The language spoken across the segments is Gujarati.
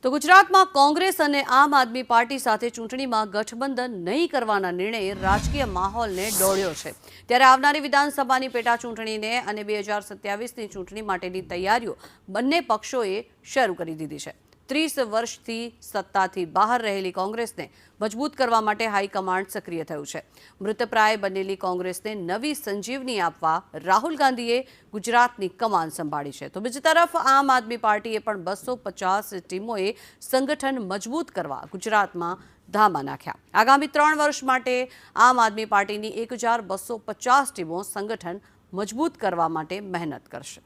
તો ગુજરાતમાં કોંગ્રેસ અને આમ આદમી પાર્ટી સાથે ચૂંટણીમાં ગઠબંધન નહીં કરવાના નિર્ણયે રાજકીય માહોલને ડોળ્યો છે। ત્યારે આવનારી વિધાનસભાની પેટા ચૂંટણીને અને 2027ની ચૂંટણી માટેની તૈયારીઓ બંને પક્ષોએ શરૂ કરી દીધી છે। 30 વર્ષથી સત્તાથી બહાર રહેલી કોંગ્રેસને મજબૂત કરવા માટે હાઈકમાન્ડ સક્રિય થયું છે। મૃતપ્રાય બનેલી કોંગ્રેસને નવી સંજીવની આપવા રાહુલ ગાંધીએ ગુજરાતની કમાન સંભાળી છે। તો બીજી તરફ આમ આદમી પાર્ટીએ પણ 250 ટીમોએ સંગઠન મજબૂત કરવા ગુજરાતમાં ધામા નાખ્યા। આગામી 3 વર્ષ માટે આમ આદમી પાર્ટીની 1250 ટીમો સંગઠન મજબૂત કરવા માટે મહેનત કરશે।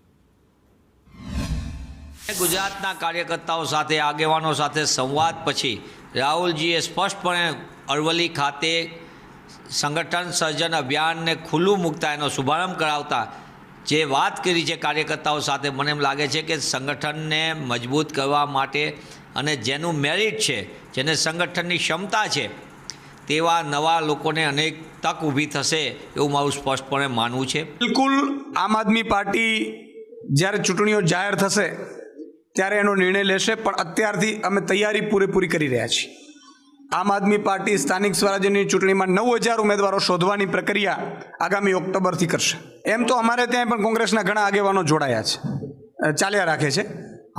ગુજરાતના કાર્યકર્તાઓ સાથે આગેવાનો સાથે સંવાદ પછી રાહુલજીએ સ્પષ્ટપણે અરવલ્લી ખાતે સંગઠન સર્જન અભિયાનને ખુલ્લું મૂકતા એનો શુભારંભ કરાવતા જે વાત કરી છે કાર્યકર્તાઓ સાથે, મને એમ લાગે છે કે સંગઠનને મજબૂત કરવા માટે અને જેનું મેરિટ છે, જેને સંગઠનની ક્ષમતા છે, તેવા નવા લોકોને અનેક તક ઊભી થશે એવું મારું સ્પષ્ટપણે માનવું છે। બિલકુલ આમ આદમી પાર્ટી જ્યારે ચૂંટણીઓ જાહેર થશે ત્યારે એનો નિર્ણય લેશે, પણ અત્યારથી અમે તૈયારી પૂરેપૂરી કરી રહ્યા છીએ। આમ આદમી પાર્ટી સ્થાનિક સ્વરાજ્યની ચૂંટણીમાં 9000 ઉમેદવારો શોધવાની પ્રક્રિયા આગામી ઓક્ટોબરથી કરશે। એમ તો અમારે ત્યાં પણ કોંગ્રેસના ઘણા આગેવાનો જોડાયા છે, ચાલ્યા રાખે છે।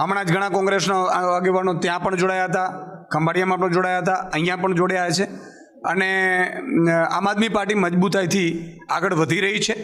હમણાં જ ઘણા કોંગ્રેસના આગેવાનો ત્યાં પણ જોડાયા હતા, ખંભાળિયામાં પણ જોડાયા હતા, અહીંયા પણ જોડાયા છે અને આમ આદમી પાર્ટી મજબૂતાઈથી આગળ વધી રહી છે।